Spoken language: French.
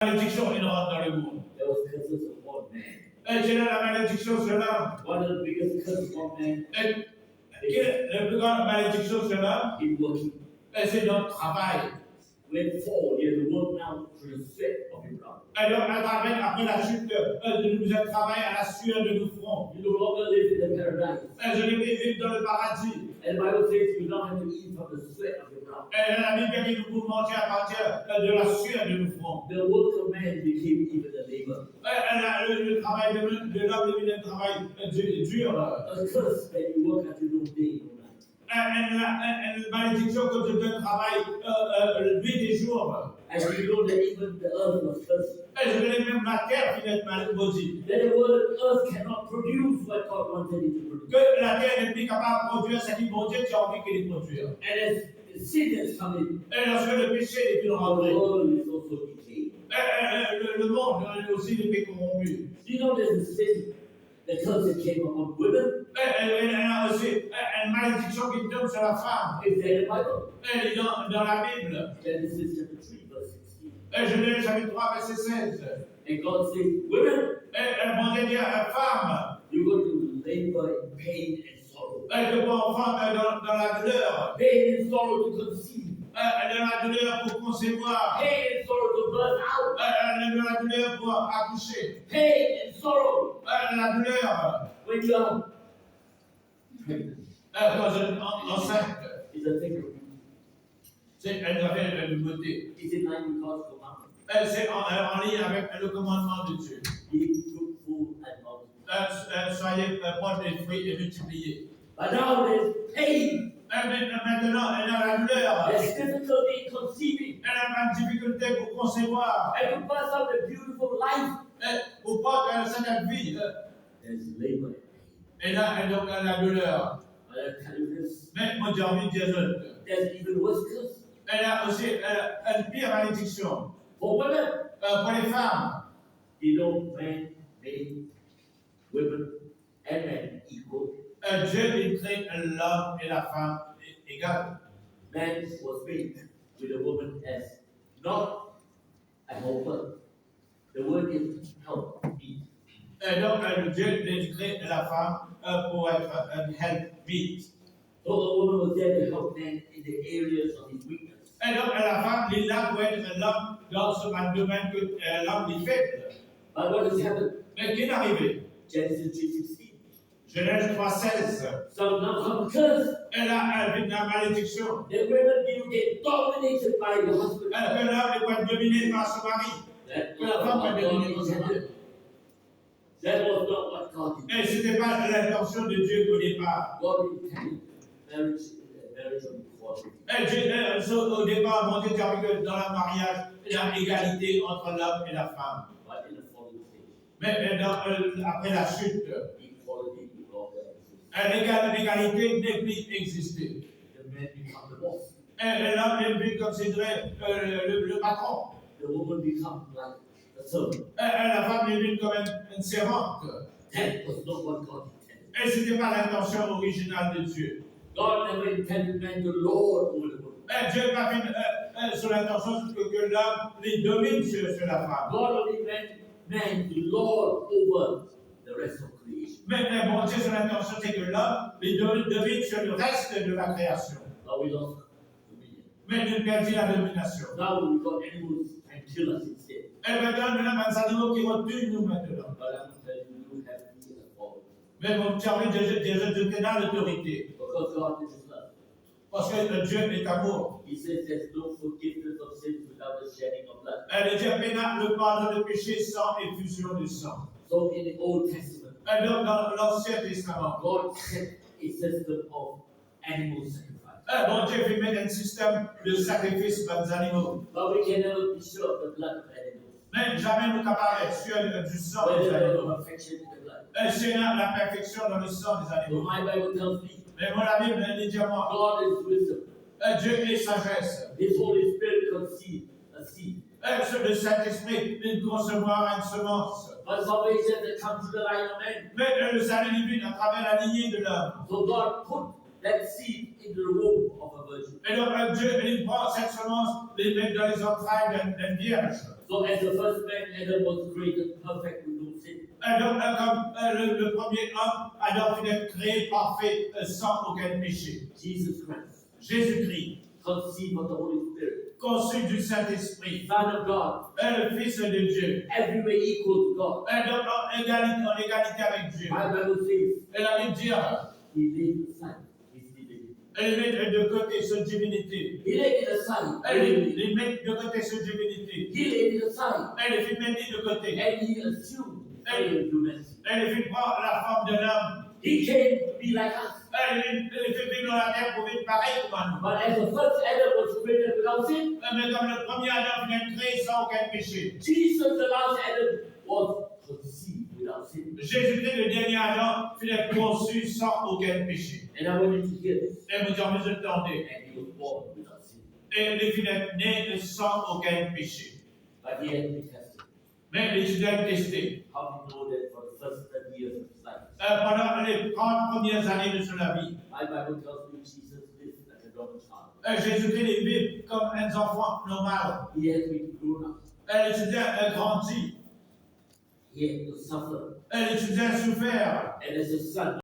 malédiction énorme dans le monde. There was curses of one man. Quelle est la malédiction sur l'homme? One of the biggest curses of one man Quelle est la plus grande malédiction sur l'homme? in working. C'est notre travail. Wherefore, you have to work now through the sweat of your brow. Alors, après la chute de nous travail à la sueur de nos fronts. You no longer live in the paradise. Je l'ai vivre dans le paradis. And the Bible says you don't have to eat from the sweat of your brow. La Bible dit que nous pouvons manger à partir de la sueur de nos fronts. The work of man became even a labor. Le travail de l'homme devient un travail dur. A curse that you work until no day, no night. Une malédiction que tu te travailles nuit et jour. And you know that even the earth was cursed. Je connais même la terre qui est maudite. That the earth cannot produce what God wanted it to produce. Que la terre n'est plus capable de produire ce qui bon Dieu a envie qu'elle produise. And as sin has come in, Et lorsque le péché est plus the rentré, world is also decayed. le monde est aussi des corrompu. You know there's a sin, the curse that came upon women. Il y a aussi une malédiction qui tombe sur la femme. It's there in the Bible. Elle est dans la Bible. Genesis chapter 3, verse 16. Genèse chapitre 3, verset 16. And God says, women, Bon Dieu dit à la femme, you're going to labor in pain and sorrow. elle doit enfant dans la douleur. Pain and sorrow to conceive. Elle a la douleur pour concevoir. Pain and sorrow to birth out. Elle a la douleur pour accoucher. Pain and sorrow Elle a la douleur when you are pregnant. quand enceinte. It's a thing. C'est une affaire de beauté. It's in line with God's commandment. C'est en lien avec le commandement de Dieu. Be fruitful and multiply. Soyez bonnes et fruits et multipliés. But now there's pain. Maintenant, elle a la douleur. There's difficulty in conceiving. Elle a une difficulté pour concevoir. And to pass out a beautiful life. Pour pas que cette vie. There's labor and pain. Et là, elle a la douleur. But I tell you this, Mais moi, j'ai envie de dire, there's even worse curse. elle a aussi une pire malédiction. For women, Pour les femmes, you know, men, women, and men equal. Dieu il crée l'homme et la femme égales. Man was made with a woman as not a helper. The word is help me. Et donc, Dieu il crée la femme pour être un helpmeet. So a woman was there to help man in the areas of his weakness. Et donc, la femme est là pour être l'homme dans ce domaine que l'homme est faible. But what has happened? Mais qu'est-ce qui est arrivé? Genesis 3:16. Genèse 3:16. So now some curse. Elle a la malédiction. The women will get dominated by the husband. Que l'homme doit être dominé par son mari. That Que la femme doit être dominée par son mari. That was not what God intended. Et ce n'était pas l'intention de Dieu au départ. God intended marriage of equality. Au départ, mon Dieu a dit que dans le mariage, il y a égalité entre l'homme et la femme. But in the fallen stage, Mais après la chute, equality no longer exists. l'égalité n'est plus existée. The man becomes the boss. L'homme n'est plus considéré le patron. The woman becomes like a servant. La femme est vue comme une servante. That was not what God intended. Et ce n'était pas l'intention originale de Dieu. God never intended man to lord over the woman. Dieu n'a pas sur l'intention que l'homme les domine sur la femme. God only meant man to lord over the rest of creation. Mais bon Dieu, son intention, c'est que l'homme les domine sur le reste de la création. Now we lost dominion. Mais nous perdons la domination. Now we got animals and kill us instead. Et maintenant, nous avons des animaux qui retuent nous maintenant. But I'm telling you, you have the authority. Mais mon service de dans l'autorité. Because God is love. Parce que Dieu est amour. He says there's no forgiveness of sins without the shedding of blood. Dieu pénal le pardon de péché sans effusion de sang. So in the Old Testament, Et donc, dans l'Ancien Testament, God set a system of animal sacrifice. bon Dieu fait mettre un système de sacrifice par les animaux. But we can never be sure of the blood of animals. Mais jamais nous capables d'être sûrs du sang des Whether there animaux. is perfection in the blood. C'est la perfection dans le sang des So animaux. my Bible tells me Mais mon ami me dit à moi, God is wisdom. Dieu est sagesse. His Holy Spirit conceived a seed. Le Saint-Esprit vient concevoir une semence. But salvation that comes through the line of man. Mais le salut divin à travers la lignée de l'homme. So God put that seed into the womb of a virgin. Et donc Dieu il prend cette semence, les met dans les entrailles d'une vierge. So as the first man, Adam was created perfect with no sin. Donc, comme le premier homme, Adam fut créé parfait, sans aucun péché. Jesus Christ, Jésus-Christ, conceived of the Holy Spirit, conçu du Saint-Esprit, Son of God, le Fils de Dieu, everywhere equal to God. donc en égalité avec Dieu. My Bible says, Et la Bible dit, he laid aside his divinity. elle met de côté sa divinité. He laid it aside. Elle met de côté sa divinité. He laid it aside. Elle fit mettre de côté. And he assumed humanity. Elle fit prendre la forme d'un homme. He came to be like us. Elle fait vivre dans la terre pour vivre pareil comme nous. But as the first Adam was created without sin, Mais comme le premier Adam fut créé sans aucun péché. Jesus, the last Adam, was conceived without sin. Jésus-Christ, le dernier Adam, fut conçu sans aucun péché. And I want you to hear this. Et vous entendez. And he was born without sin. Et il fut né sans aucun péché. But he had to be tested. Mais les étudiants testés. How do you know that for the first 30 years of his life? Pendant les 30 premières années de sa vie, My Bible tells me Jesus lived like a normal child. Jésus-Christ vit comme un enfant normal. He had to be grown up. Les étudiants grandit. He had to suffer. Les étudiants souffert. And as a son,